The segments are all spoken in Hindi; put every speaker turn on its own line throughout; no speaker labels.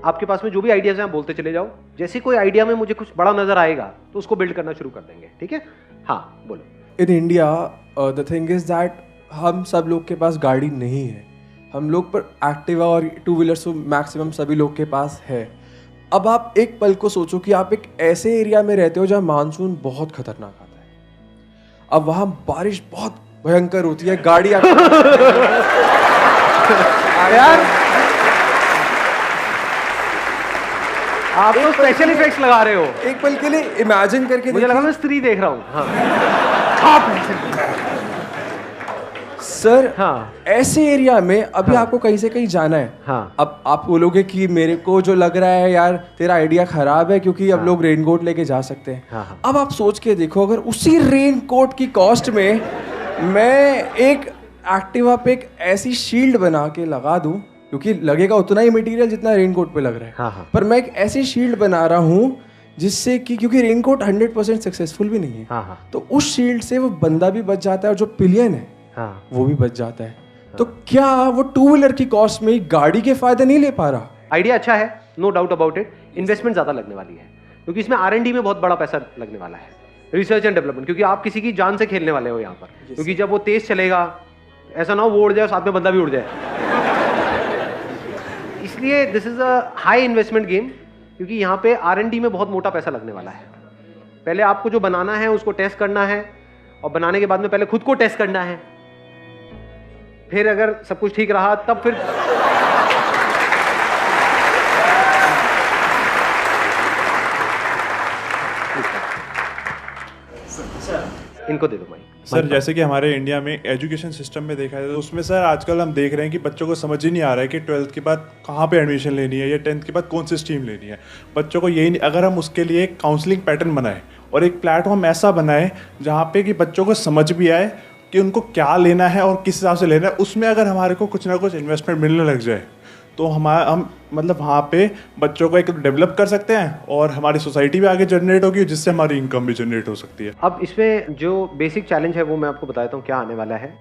आपके पास में जो भी आइडियाज हैं आप बोलते चले जाओ, जैसे कोई आइडिया में मुझे कुछ बड़ा नजर आएगा तो उसको बिल्ड करना शुरू कर देंगे, ठीक है? हाँ बोलो।
In India the thing is that हम सब लोग के पास गाड़ी नहीं है, हम लोग पर एक्टिवा और टू व्हीलर्स तो मैक्सिमम सभी लोग के पास है। अब आप एक पल को सोचो कि आप एक ऐसे एरिया में रहते हो जहाँ मानसून बहुत खतरनाक आता है, अब वहाँ बारिश बहुत भयंकर होती है, गाड़ी
यार आप तो स्पेशल इफेक्ट्स लगा रहे हो।
एक पल के लिए इमेजिन करके
मुझे लगा मैं स्त्री देख रहा हूँ। हाँ
सर,
हाँ
ऐसे एरिया में अभी आपको कहीं से कहीं जाना है।
हाँ।
अब आप बोलोगे कि मेरे को जो लग रहा है यार तेरा आइडिया खराब है क्योंकि अब लोग रेनकोट लेके जा सकते हैं।
हाँ।
अब आप सोच के देखो, अगर उसी रेनकोट की कॉस्ट में मैं एक एक्टिवा पे एक ऐसी शील्ड बना के लगा दूं, क्योंकि लगेगा उतना ही मटेरियल जितना रेनकोट पे लग रहा है।
हाँ।
पर मैं एक ऐसी शील्ड बना रहा हूँ जिससे कि, क्योंकि रेनकोट 100% सक्सेसफुल भी नहीं है, तो उस शील्ड से वो बंदा भी बच जाता है और जो पिलियन है वो भी बच जाता है। तो क्या वो टू व्हीलर की कॉस्ट में गाड़ी के फायदे नहीं ले पा रहा?
आइडिया अच्छा है, no doubt about it. Investment ज्यादा लगने वाली है क्योंकि इसमें R&D में बहुत बड़ा पैसा लगने वाला है, रिसर्च एंड डेवलपमेंट, क्योंकि आप किसी की जान से खेलने वाले हो यहाँ पर। क्योंकि जब वो तेज चलेगा, ऐसा ना हो वो उड़ जाए साथ में बंदा भी उड़ जाए। इसलिए this is a high investment game, क्योंकि यहाँ पे R&D में बहुत मोटा पैसा लगने वाला है। पहले आपको जो बनाना है उसको टेस्ट करना है, और बनाने के बाद में पहले खुद को टेस्ट करना है, फिर अगर सब कुछ ठीक रहा तब फिर इनको दे दो माइक।
सर जैसे कि हमारे इंडिया में एजुकेशन सिस्टम में देखा जाए तो उसमें सर आजकल हम देख रहे हैं कि बच्चों को समझ ही नहीं आ रहा है कि 12th के बाद कहाँ पे एडमिशन लेनी है या 10th के बाद कौन सी स्ट्रीम लेनी है। बच्चों को यही नहीं, अगर हम उसके लिए एक काउंसलिंग पैटर्न बनाएं और एक प्लेटफॉर्म ऐसा बनाएं जहाँ पे कि बच्चों को समझ भी आए कि उनको क्या लेना है और किस हिसाब से लेना है, उसमें अगर हमारे को कुछ ना कुछ इन्वेस्टमेंट मिलने लग जाए तो हम मतलब वहाँ पे बच्चों को एक डेवलप कर सकते हैं और हमारी सोसाइटी भी आगे जनरेट होगी जिससे हमारी इनकम भी जनरेट हो सकती है।
अब इसमें जो बेसिक चैलेंज है वो मैं आपको बता देता हूँ क्या आने वाला है।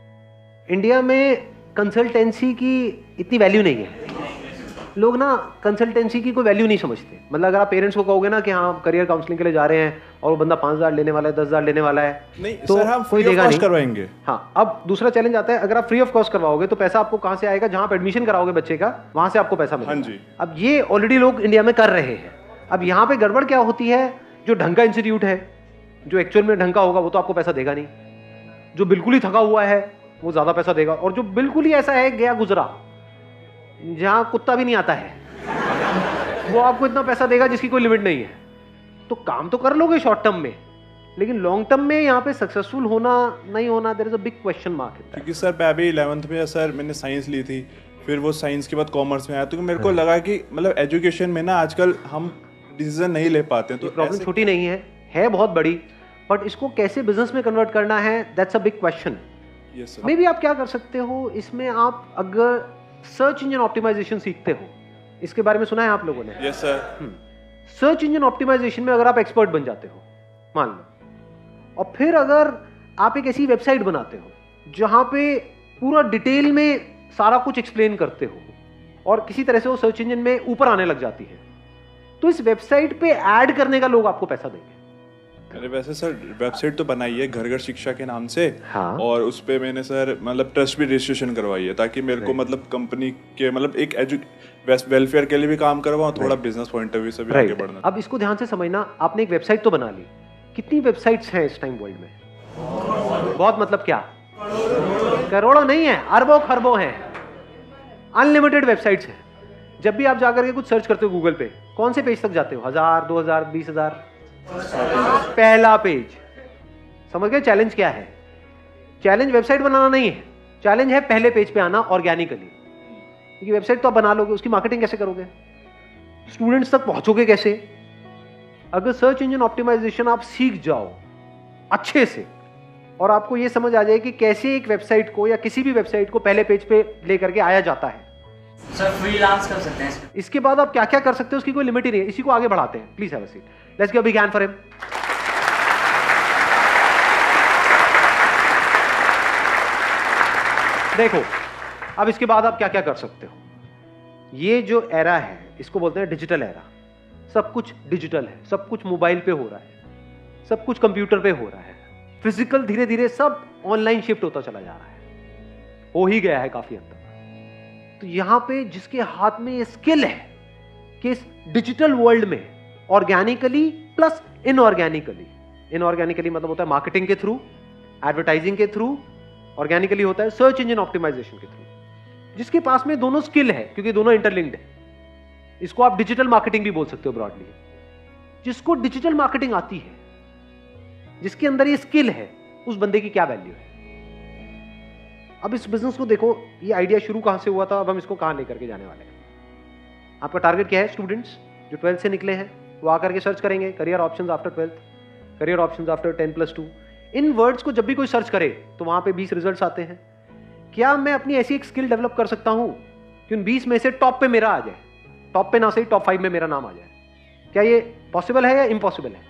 इंडिया में कंसल्टेंसी की इतनी वैल्यू नहीं है, लोग ना कंसल्टेंसी की कोई वैल्यू नहीं समझते। मतलब अगर आप पेरेंट्स को कहोगे ना कि हाँ करियर काउंसलिंग के लिए जा रहे हैं और वो बंदा 5,000 लेने वाला है, 10,000 लेने वाला है,
नहीं
तो
सर हम
कोई
फ्री
देगा
ऑफ
नहीं।
कॉस्ट करवाएंगे।
हाँ, अब दूसरा चैलेंज आता है, अगर आप फ्री ऑफ कॉस्ट करवाओगे तो पैसा आपको कहाँ से आएगा? जहाँ आप एडमिशन कराओगे बच्चे का वहां से आपको पैसा मिलेगा।
हाँ जी।
अब ये ऑलरेडी लोग इंडिया में कर रहे हैं। अब यहाँ पे गड़बड़ क्या होती है, जो ढंग का इंस्टीट्यूट है, जो एक्चुअल में ढंग का होगा वो तो आपको पैसा देगा नहीं, जो बिल्कुल ही थका हुआ है वो ज्यादा पैसा देगा, और जो बिल्कुल ही ऐसा है गया गुजरा जहां कुत्ता भी नहीं आता है वो आपको इतना पैसा देगा जिसकी कोई लिमिट नहीं है। तो काम तो कर लोगे शॉर्ट टर्म में, लेकिन लॉन्ग टर्म में यहाँ पे सक्सेसफुल होना नहीं होना, there is a big question mark.
क्योंकि सर मैं अभी 11th में सर मैंने साइंस ली थी, फिर वो साइंस के बाद कॉमर्स में आया, तो मेरे को लगा कि मतलब एजुकेशन में ना आजकल हम डिसीजन नहीं ले पाते हैं। तो
प्रॉब्लम छोटी नहीं है बहुत बड़ी, बट इसको कैसे बिजनेस में कन्वर्ट करना है, that's a big question.
Yes sir.
May be आप क्या कर सकते हो इसमें, आप अगर सर्च इंजन ऑप्टिमाइजेशन सीखते हो, इसके बारे में सुना है आप लोगों ने?
Yes sir.
Search engine optimisation में अगर आप एक्सपर्ट बन जाते हो मान लो, और फिर अगर आप एक ऐसी वेबसाइट बनाते हो जहां पे पूरा डिटेल में सारा कुछ एक्सप्लेन करते हो और किसी तरह से वो सर्च इंजन में ऊपर आने लग जाती है, तो इस वेबसाइट पे ऐड करने का लोग आपको पैसा देंगे।
अरे वैसे सर वेबसाइट तो बनाई है घर घर शिक्षा के नाम से।
हाँ। और
उस पे मैंने सर मतलब ट्रस्ट भी रजिस्ट्रेशन करवाई है ताकि मेरे को मतलब कंपनी के मतलब एक वेलफेयर के लिए भी काम करवाऊं, थोड़ा बिजनेस पॉइंट ऑफ व्यू से भी आगे बढ़ना।
अब इसको ध्यान से समझना, आपने एक वेबसाइट तो बना ली, कितनी वेबसाइट्स हैं इस टाइम वर्ल्ड में? बहुत, मतलब क्या करोड़ों नहीं है, अरबों खरबों हैं, अनलिमिटेड वेबसाइट्स हैं। जब भी आप जाकर के कुछ सर्च करते हो गूगल पे, कौन से पेज तक जाते हो? 1000, 2000, 20,000? पहला पेज। समझ गए चैलेंज क्या है? चैलेंज वेबसाइट बनाना नहीं है, चैलेंज है पहले पेज पे आना ऑर्गेनिकली। क्योंकि वेबसाइट तो आप बना लोगे, उसकी मार्केटिंग कैसे करोगे? स्टूडेंट्स तक पहुंचोगे कैसे? अगर सर्च इंजन ऑप्टिमाइजेशन आप सीख जाओ अच्छे से और आपको यह समझ आ जाए कि कैसे एक वेबसाइट को या किसी भी वेबसाइट को पहले पेज पे लेकर के आया जाता है,
सर फ्रीलांस कर सकते हैं
इसके बाद आप क्या क्या कर सकते हो उसकी कोई लिमिट ही नहीं है। इसी को आगे बढ़ाते हैं। Please have a seat, let's give a big hand for him. देखो अब इसके बाद आप क्या क्या कर सकते हो। ये जो एरा है इसको बोलते हैं डिजिटल एरा। सब कुछ डिजिटल है, सब कुछ मोबाइल पे हो रहा है, सब कुछ कंप्यूटर पे हो रहा है, फिजिकल धीरे धीरे सब ऑनलाइन शिफ्ट होता चला जा रहा है, हो ही गया है काफी हद तक। तो यहां पे जिसके हाथ में ये स्किल है कि इस डिजिटल वर्ल्ड में ऑर्गेनिकली प्लस इनऑर्गेनिकली मतलब होता है मार्केटिंग के थ्रू, एडवर्टाइजिंग के थ्रू, ऑर्गेनिकली होता है सर्च इंजन ऑप्टिमाइजेशन के थ्रू। जिसके पास में दोनों स्किल है, क्योंकि दोनों इंटरलिंक्ड है, इसको आप डिजिटल मार्केटिंग भी बोल सकते हो ब्रॉडली। जिसको डिजिटल मार्केटिंग आती है, जिसके अंदर ये स्किल है, उस बंदे की क्या वैल्यू है। अब इस बिजनेस को देखो, ये आइडिया शुरू कहां से हुआ था, अब हम इसको कहां लेकर के जाने वाले हैं। आपका टारगेट क्या है? स्टूडेंट्स जो 12th से निकले हैं वो आकर के सर्च करेंगे career options after 12th, career options after 10+2। इन वर्ड्स को जब भी कोई सर्च करे तो वहां पे 20 रिजल्ट्स आते हैं। क्या मैं अपनी ऐसी एक स्किल डेवलप कर सकता हूं कि उन 20 में से टॉप पे मेरा आ जाए, टॉप पे ना सही टॉप 5 में मेरा नाम आ जाए? क्या ये पॉसिबल है या इम्पॉसिबल है?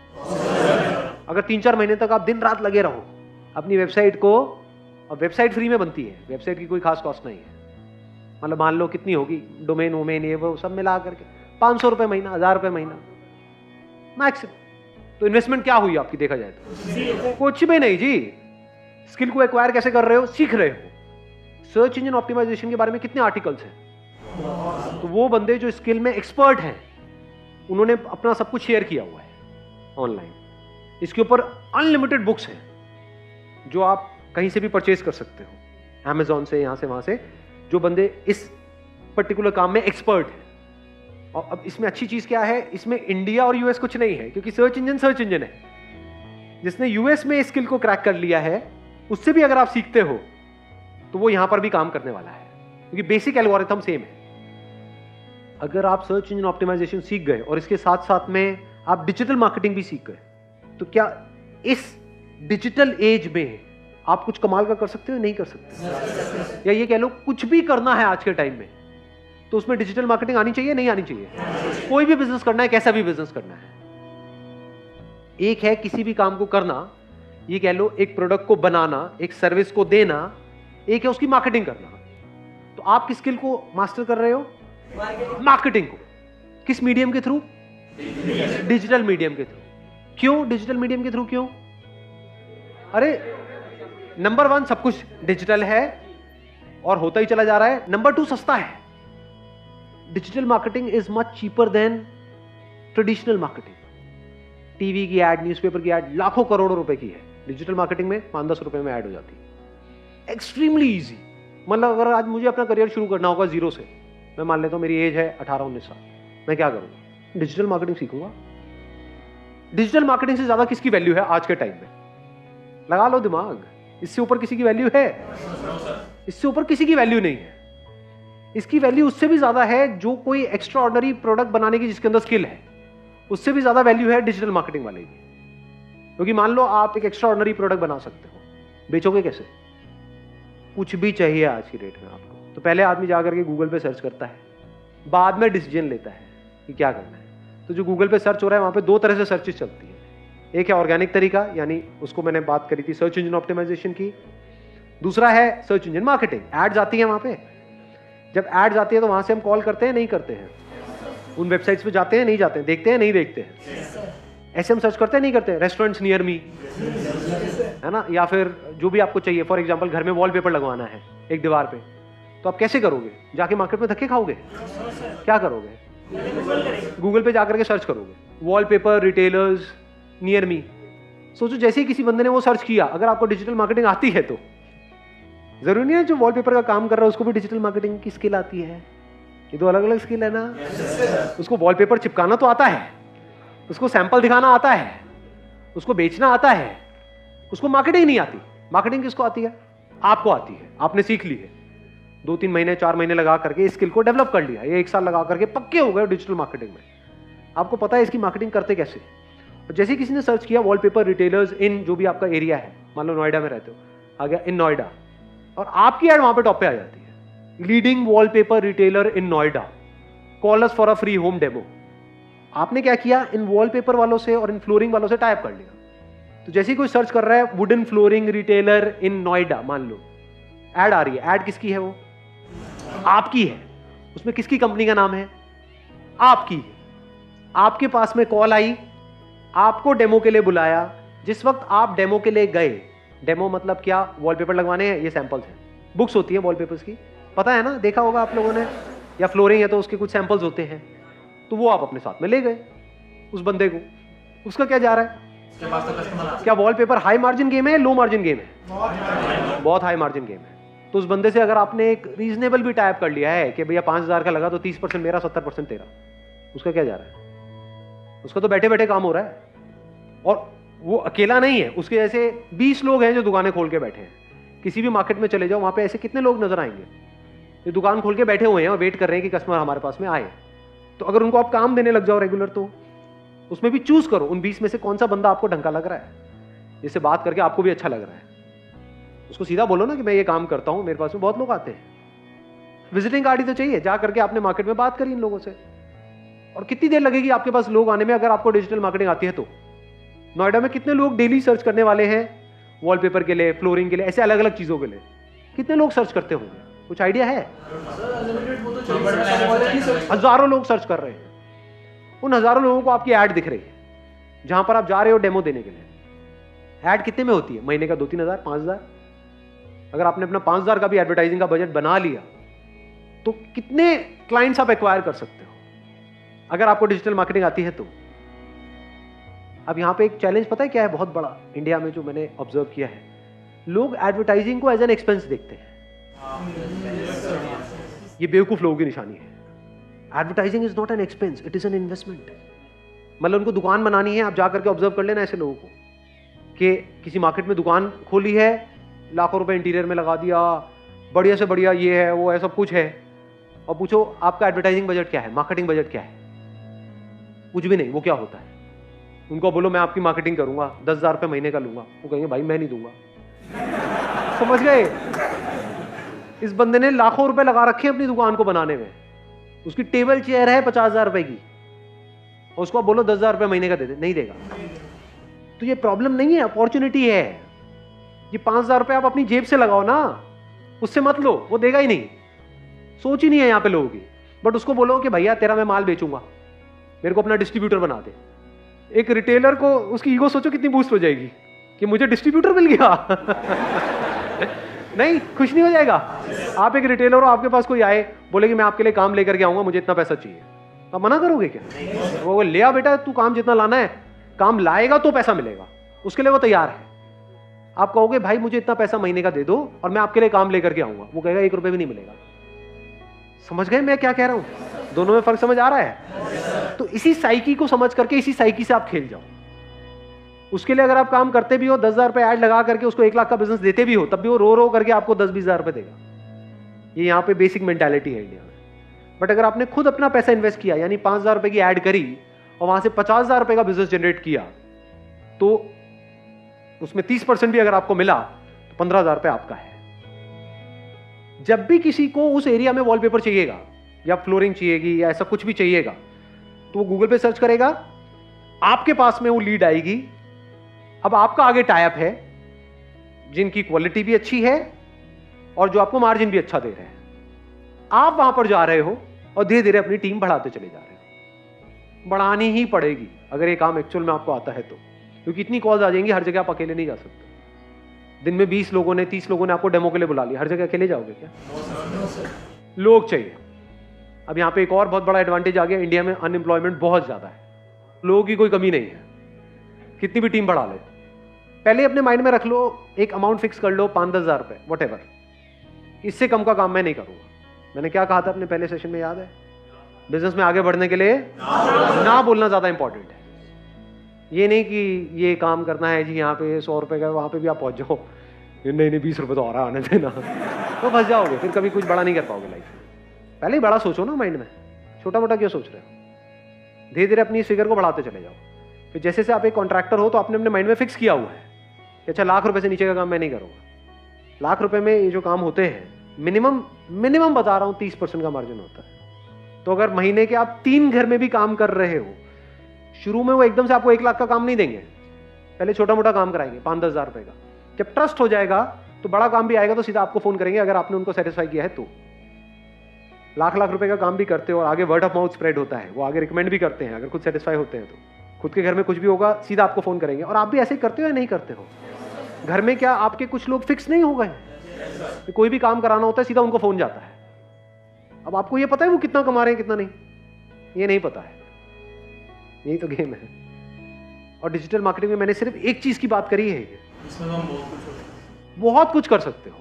अगर 3-4 महीने तक आप दिन रात लगे रहो अपनी वेबसाइट को, और वेबसाइट फ्री में बनती है, वेबसाइट की कोई खास कॉस्ट नहीं है, मतलब मान लो कितनी होगी, डोमेन वोमेन ये वो सब मिला करके 500 रुपए महीना, 1000 रुपए महीना मैक्सिमम। तो इन्वेस्टमेंट क्या हुई आपकी देखा जाए तो? कुछ भी नहीं जी। स्किल को एक्वायर कैसे कर रहे हो? सीख रहे हो। सर्च इंजन ऑप्टिमाइजेशन के बारे में कितने आर्टिकल्स हैं, तो वो बंदे जो स्किल में एक्सपर्ट हैं उन्होंने अपना सब कुछ शेयर किया हुआ है ऑनलाइन। इसके ऊपर अनलिमिटेड बुक्स हैं जो आप कहीं से भी परचेज कर सकते हो, Amazon से, यहां से वहां से, जो बंदे इस पर्टिकुलर काम में एक्सपर्ट हैं। और अब इसमें अच्छी चीज क्या है, इसमें इंडिया और यूएस कुछ नहीं है, क्योंकि सर्च इंजन है। जिसने यूएस में स्किल को क्रैक कर लिया है, उससे भी अगर आप सीखते हो तो वो यहां पर भी काम करने वाला है, क्योंकि बेसिक एल्गोरिथम सेम है। अगर आप सर्च इंजन ऑप्टिमाइजेशन सीख गए और इसके साथ साथ में आप डिजिटल मार्केटिंग भी सीख गए, तो क्या इस डिजिटल एज में आप कुछ कमाल का कर सकते हो? नहीं कर सकते। या ये कह लो कुछ भी करना है आज के टाइम में तो उसमें डिजिटल मार्केटिंग आनी चाहिए, नहीं आनी चाहिए? कोई भी बिजनेस करना है, कैसा भी बिजनेस करना है, एक है किसी भी काम को करना, ये कह लो एक प्रोडक्ट को बनाना, एक सर्विस को देना, एक है उसकी मार्केटिंग करना। तो आप किस स्किल को मास्टर कर रहे हो? मार्केटिंग को। किस मीडियम के थ्रू? डिजिटल मीडियम के थ्रू। क्यों डिजिटल मीडियम के थ्रू? क्यों? अरे नंबर 1 सब कुछ डिजिटल है और होता ही चला जा रहा है। नंबर 2 सस्ता है। Digital marketing is much cheaper than traditional marketing. TV की एड, न्यूज़पेपर की एड लाखों करोड़ों रुपए की है, डिजिटल मार्केटिंग में 5-10 रुपए में ऐड हो जाती है। Extremely easy. मतलब अगर आज मुझे अपना करियर शुरू करना होगा जीरो से, मैं मान लेता हूं मेरी एज है 18-19 साल, मैं क्या करूंगा? डिजिटल मार्केटिंग सीखूंगा। डिजिटल मार्केटिंग से ज्यादा किसकी वैल्यू है आज के टाइम में? लगा लो दिमाग। इससे ऊपर किसी की वैल्यू है? इससे ऊपर किसी की वैल्यू नहीं है। इसकी वैल्यू उससे भी ज्यादा है जो कोई एक्स्ट्रा ऑर्डिनरी प्रोडक्ट बनाने की जिसके अंदर स्किल है, उससे भी ज्यादा वैल्यू है डिजिटल मार्केटिंग वाले की। क्योंकि मान लो आप एक एक्स्ट्रा ऑर्डिनरी प्रोडक्ट बना सकते हो, बेचोगे कैसे? कुछ भी चाहिए आज की डेट में आपको, तो पहले आदमी जाकर के गूगल पे सर्च करता है, बाद में डिसीजन लेता है कि क्या करना है। तो जो गूगल पे सर्च हो रहा है वहां पे 2 तरह से सर्चेस चलती है। एक है ऑर्गेनिक तरीका, यानी उसको मैंने बात करी थी सर्च इंजन ऑप्टिमाइजेशन की। दूसरा है सर्च इंजन मार्केटिंग, एड्स आती है वहां पे। जब एड्स आती है तो वहां से हम कॉल करते हैं, नहीं करते हैं? उन वेबसाइट्स पे जाते हैं, नहीं जाते हैं? देखते हैं, नहीं देखते हैं? ऐसे हम सर्च करते हैं, नहीं करते? रेस्टोरेंट्स नियर मी, है ना? या फिर जो भी आपको चाहिए, फॉर एग्जांपल घर में वॉलपेपर लगवाना है एक दीवार पे, तो आप कैसे करोगे? जाके मार्केट में धक्के खाओगे? क्या करोगे? गूगल पे जाकर के सर्च करोगे, वॉलपेपर रिटेलर्स नियर मी। सोचो जैसे ही किसी बंदे ने वो सर्च किया, अगर आपको डिजिटल मार्केटिंग आती है तो जरूरी नहीं है जो वॉलपेपर का काम कर रहा है उसको भी डिजिटल मार्केटिंग की स्किल आती है। ये तो अलग अलग स्किल है ना। उसको वॉलपेपर चिपकाना तो आता है, उसको सैंपल दिखाना आता है, उसको बेचना आता है, उसको मार्केटिंग नहीं आती। मार्केटिंग किसको आती है? आपको आती है, आपने सीख ली है। 2-3 महीने 4 महीने लगा करके इस स्किल को डेवलप कर लिया, ये 1 साल लगा करके पक्के हो गए डिजिटल मार्केटिंग में। आपको पता है इसकी मार्केटिंग करते कैसे। और जैसे किसी ने सर्च किया वॉलपेपर रिटेलर्स इन जो भी आपका एरिया है, मान लो नोएडा में रहते हो, आ गया इन नोएडा, और आपकी एड वहां पे टॉप पे आ जाती है, leading wallpaper retailer in Noida, call us for a free home demo. आपने क्या किया? इन वॉलपेपर वालों से और इन फ्लोरिंग वालों से टाइप कर लिया। तो जैसे ही कोई सर्च कर रहा है wooden flooring retailer in Noida, मान लो, एड आ रही है। एड किसकी है? वो आपकी है। उसमें किसकी कंपनी का नाम है? आपकी। आपके पास में कॉल आई, आपको डेमो के लिए बुलाया। जिस वक्त आप डेमो के लिए गए, डेमो मतलब क्या? वॉलपेपर लगवाने हैं, ये सैंपल्स हैं। बुक्स होती है वॉलपेपर्स की, पता है ना, देखा होगा आप लोगों ने, या फ्लोरिंग है तो उसके कुछ सैंपल्स होते हैं, तो वो आप अपने साथ में ले गए उस बंदे को। उसका क्या जा रहा है? क्या वॉलपेपर हाई मार्जिन गेम है, लो मार्जिन गेम है? बहुत हाई मार्जिन गेम है। तो उस बंदे से अगर आपने एक रीजनेबल भी टाइप कर लिया है कि भैया 5,000 का लगा तो 30% मेरा, 70% तेरा, उसका क्या जा रहा है? उसका तो बैठे बैठे काम हो रहा है। और वो अकेला नहीं है, उसके जैसे 20 लोग हैं जो दुकानें खोल के बैठे हैं। किसी भी मार्केट में चले जाओ, वहां पे ऐसे कितने लोग नजर आएंगे जो दुकान खोल के बैठे हुए हैं और वेट कर रहे हैं कि कस्टमर हमारे पास में आए। तो अगर उनको आप काम देने लग जाओ रेगुलर, तो उसमें भी चूज करो उन 20 में से कौन सा बंदा आपको ढंका लग रहा है, जिससे बात करके आपको भी अच्छा लग रहा है। उसको सीधा बोलो ना कि मैं ये काम करता हूं, मेरे पास में बहुत लोग आते हैं। विजिटिंग कार्ड ही तो चाहिए, जा करके आपने मार्केट में बात करी इन लोगों से। और कितनी देर लगेगी आपके पास लोग आने में अगर आपको डिजिटल मार्केटिंग आती है तो? नोएडा में कितने लोग डेली सर्च करने वाले हैं वॉलपेपर के लिए, फ्लोरिंग के लिए, ऐसे अलग अलग चीजों के लिए? कितने लोग सर्च करते होंगे? कुछ आइडिया है? हजारों लोग सर्च कर रहे हैं। उन हजारों लोगों को आपकी ऐड दिख रही है जहां पर आप जा रहे हो डेमो देने के लिए। ऐड कितने में होती है? महीने का 2-3 हजार, 5,000। अगर आपने अपना 5,000 का भी एडवर्टाइजिंग का बजट बना लिया तो कितने क्लाइंट्स आप एक्वायर कर सकते हो अगर आपको डिजिटल मार्केटिंग आती है तो? अब यहां पे एक चैलेंज पता है क्या है बहुत बड़ा इंडिया में, जो मैंने ऑब्जर्व किया है, लोग एडवर्टाइजिंग को एज एन एक्सपेंस देखते हैं। ये बेवकूफ लोगों की निशानी है। Advertising is not an expense, it is an investment. मतलब उनको दुकान बनानी है, आप जाकर के ऑब्जर्व कर लेना ऐसे लोगों को कि किसी मार्केट में दुकान खोली है, लाखों रुपए इंटीरियर में लगा दिया, बढ़िया से बढ़िया ये है वो है सब कुछ है, और पूछो आपका एडवर्टाइजिंग बजट क्या है, मार्केटिंग बजट क्या है? कुछ भी नहीं। वो क्या होता है? उनको बोलो मैं आपकी मार्केटिंग करूंगा, 10,000 रुपये महीने का लूंगा, वो कहेंगे भाई मैं नहीं दूंगा। समझ गए? इस बंदे ने लाखों रुपए लगा रखे हैं अपनी दुकान को बनाने में, उसकी टेबल चेयर है 50,000 रुपए की, और उसको बोलो 10,000 रुपये महीने का दे दे, नहीं देगा। तो ये प्रॉब्लम नहीं है, अपॉर्चुनिटी है। ये 5,000 रुपये आप अपनी जेब से लगाओ ना, उससे मत लो, वो देगा ही नहीं। सोच ही नहीं है यहाँ पे लोगों की। बट उसको बोलो कि भैया तेरा मैं माल बेचूंगा, मेरे को अपना डिस्ट्रीब्यूटर बना दे। एक रिटेलर को उसकी ईगो सोचो कितनी बूस्ट हो जाएगी कि मुझे डिस्ट्रीब्यूटर मिल गया। नहीं, खुश नहीं हो जाएगा? आप एक रिटेलर हो, आपके पास कोई आए बोले कि मैं आपके लिए काम लेकर के आऊंगा, मुझे इतना पैसा चाहिए, तो आप मना करोगे क्या? वो ले आ बेटा, तू काम जितना लाना है, काम लाएगा तो पैसा मिलेगा, उसके लिए वो तैयार है। आप कहोगे भाई मुझे इतना पैसा महीने का दे दो और मैं आपके लिए काम लेकर के आऊंगा, वो कहेगा 1 रुपए भी नहीं मिलेगा। समझ गए मैं क्या कह रहा हूं? दोनों में फर्क समझ आ रहा है? तो इसी साइकी को समझ करके इसी साइकी से आप खेल जाओ। उसके लिए अगर आप काम करते भी हो, 10,000 रुपए ऐड लगा करके उसको 1 लाख का बिजनेस देते भी हो, तब भी वो रो रो करके आपको 10-20 हजार रुपए देगा। ये यहाँ पे बेसिक मेंटालिटी है इंडिया में। बट अगर आपने खुद अपना पैसा इन्वेस्ट किया, यानी 5,000 रुपए की ऐड करी और वहां से 50,000 रुपए का बिजनेस जनरेट किया, तो उसमें 30% भी अगर आपको मिला तो 15,000 रुपए आपका है। जब भी किसी को उस एरिया में वॉलपेपर चाहिएगा या फ्लोरिंग चाहिएगी या ऐसा कुछ भी चाहिएगा, तो वो गूगल पे सर्च करेगा, आपके पास में वो लीड आएगी। अब आपका आगे टाइप है जिनकी क्वालिटी भी अच्छी है और जो आपको मार्जिन भी अच्छा दे रहे हैं। आप वहां पर जा रहे हो और धीरे धीरे अपनी टीम बढ़ाते चले जा रहे हो। बढ़ानी ही पड़ेगी अगर ये काम एक्चुअल में आपको आता है तो, क्योंकि इतनी कॉल्स आ जाएंगी, हर जगह आप अकेले नहीं जा सकते। दिन में 20 लोगों ने 30 लोगों ने आपको डेमो के लिए बुला लिया, हर जगह अकेले जाओगे क्या? लोग चाहिए। अब यहाँ पे एक और बहुत बड़ा एडवांटेज आ गया, इंडिया में अनएम्प्लॉयमेंट बहुत ज्यादा है, लोगों की कोई कमी नहीं है, कितनी भी टीम बढ़ा ले। पहले अपने माइंड में रख लो, एक अमाउंट फिक्स कर लो, 5-10 हजार रुपए, वट एवर, इससे कम का काम मैं नहीं करूंगा। मैंने क्या कहा था अपने पहले सेशन में, याद है? बिजनेस में आगे बढ़ने के लिए ना बोलना ज्यादा इंपॉर्टेंट है। ये नहीं कि ये काम करना है जी, यहाँ पे 100 रुपए का, वहां पे भी आप पहुंच जाओ, नहीं 20 रुपए तो आ रहा आने देना, तो फंस जाओगे, फिर कभी कुछ बड़ा नहीं कर पाओगे लाइफ में। पहले ही बड़ा सोचो ना माइंड में, छोटा मोटा क्यों सोच रहे हो? धीरे धीरे अपनी इस फिगर को बढ़ाते चले जाओ। फिर जैसे से आप एक कॉन्ट्रैक्टर हो तो आपने अपने माइंड में फिक्स किया हुआ है कि अच्छा लाख रुपए से नीचे का काम मैं नहीं करूंगा। लाख रुपए में ये जो काम होते हैं, मिनिमम बता रहा हूं 30% का मार्जिन होता है। तो अगर महीने के आप 3 घर में भी काम कर रहे हो, शुरू में वो एकदम से आपको 1 लाख का काम नहीं देंगे, पहले छोटा मोटा काम कराएंगे 5-10 हजार रुपए का। जब ट्रस्ट हो जाएगा तो बड़ा काम भी आएगा तो सीधा आपको फोन करेंगे अगर आपने उनको सेटिस्फाई किया है तो। लाख लाख रुपए का काम भी करते हो और आगे वर्ड ऑफ माउथ स्प्रेड होता है, वो आगे रिकमेंड भी करते हैं, अगर खुद सेटिस्फाई होते हैं तो खुद के घर में कुछ भी होगा सीधा आपको फ़ोन करेंगे। और आप भी ऐसे ही करते हो या नहीं करते हो? घर में क्या आपके कुछ लोग फिक्स नहीं हो गए? कोई भी काम कराना होता है सीधा उनको फ़ोन जाता है। अब आपको ये पता है वो कितना कमा रहे हैं कितना नहीं? ये नहीं पता है। यही तो गेम है। और डिजिटल मार्केटिंग में मैंने सिर्फ एक चीज़ की बात करी है, बहुत कुछ कर सकते हो।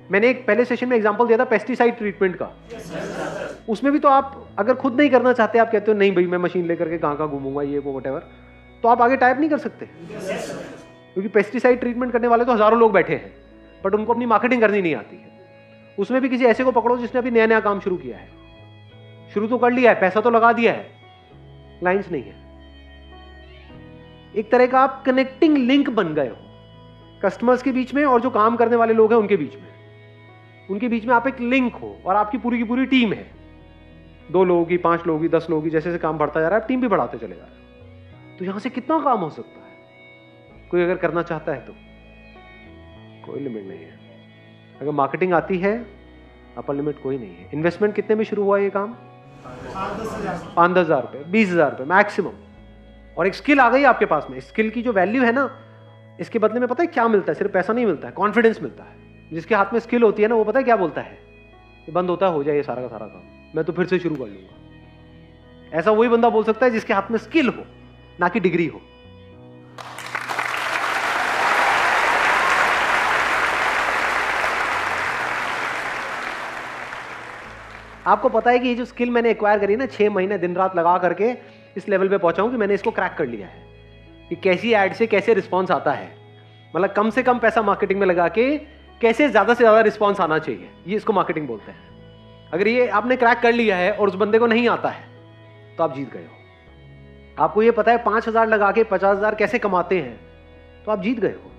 मैंने एक पहले सेशन में एग्जांपल दिया था पेस्टिसाइड ट्रीटमेंट का। उसमें भी तो आप अगर खुद नहीं करना चाहते, आप कहते हो नहीं भाई मैं मशीन लेकर के कहाँ घूमूंगा ये वो व्हाटएवर, तो आप आगे टाइप नहीं कर सकते, क्योंकि पेस्टिसाइड ट्रीटमेंट करने वाले तो हजारों लोग बैठे हैं, बट उनको अपनी मार्केटिंग करनी नहीं आती है। उसमें भी किसी ऐसे को पकड़ो जिसने अभी नया नया काम शुरू किया है, शुरू तो कर लिया है, पैसा तो लगा दिया है, लाइंस नहीं है। एक तरह का आप कनेक्टिंग लिंक बन गए हो कस्टमर्स के बीच में और जो काम करने वाले लोग हैं उनके बीच में। उनके बीच में आप एक लिंक हो और आपकी पूरी की पूरी टीम है, 2 लोगों की, 5 लोगों की, 10 लोगों की, जैसे जैसे काम बढ़ता जा रहा है आप टीम भी बढ़ाते चले जा रहे हो। तो यहां से कितना काम हो सकता है, कोई अगर करना चाहता है तो कोई लिमिट नहीं है। अगर मार्केटिंग आती है अपर लिमिट कोई नहीं है। इन्वेस्टमेंट कितने में शुरू हुआ ये काम? 5-10 हज़ार रुपये, 20 हज़ार रुपये मैक्सिमम। और एक स्किल आ गई आपके पास में, स्किल की जो वैल्यू है ना, इसके बदले में पता है क्या मिलता है? सिर्फ पैसा नहीं मिलता है, कॉन्फिडेंस मिलता है। जिसके हाथ में स्किल होती है ना, वो पता है क्या बोलता है? ये बंद होता है, हो जाए ये सारा का सारा काम, मैं तो फिर से शुरू कर लूंगा। ऐसा वही बंदा बोल सकता है जिसके हाथ में स्किल हो, ना कि डिग्री हो। आपको पता है कि ये जो स्किल मैंने एक्वायर करी ना, 6 महीने दिन रात लगा करके इस लेवल पे पहुंचा हूं कि मैंने इसको क्रैक कर लिया है कि कैसी एड से कैसे रिस्पॉन्स आता है। मतलब कम से कम पैसा मार्केटिंग में लगा के कैसे ज्यादा से ज्यादा रिस्पॉन्स आना चाहिए, ये इसको मार्केटिंग बोलते हैं। अगर ये आपने क्रैक कर लिया है और उस बंदे को नहीं आता है तो आप जीत गए हो। आपको ये पता है 5,000 लगा के 50,000 कैसे कमाते हैं तो आप जीत गए हो।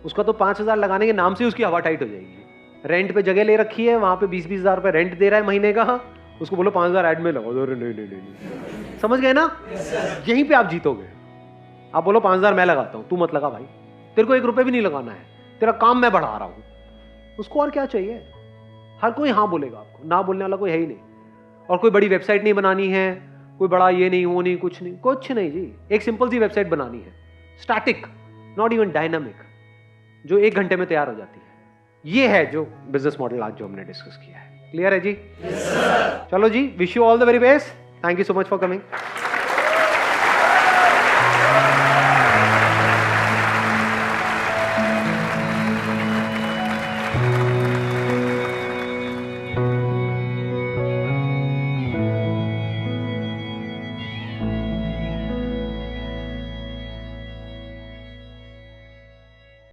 उसका तो 5,000 लगाने के नाम से उसकी हवा टाइट हो जाएगी। रेंट पे जगह ले रखी है, वहां पे 20-20 हज़ार रुपए रेंट दे रहा है महीने का, उसको बोलो 5,000 ऐड में लगाओ, नहीं। समझ गए ना? यहीं पे आप जीतोगे। आप बोलो 5,000 मैं लगाता हूं, तू मत लगा भाई, तेरे को 1 रुपए भी नहीं लगाना है, तेरा काम मैं बढ़ा रहा हूं। उसको और क्या चाहिए? हर कोई हाँ बोलेगा आपको, ना बोलने वाला कोई है ही नहीं। और कोई बड़ी वेबसाइट नहीं बनानी है, कोई बड़ा ये नहीं वो नहीं, कुछ नहीं जी। एक सिंपल सी वेबसाइट बनानी है, स्टैटिक, नॉट इवन डायनामिक, जो 1 घंटे में तैयार हो जाती है। ये है जो बिजनेस मॉडल आज जो हमने डिस्कस किया है। क्लियर है जी? चलो जी, wish you all the very best. Thank you so much for coming.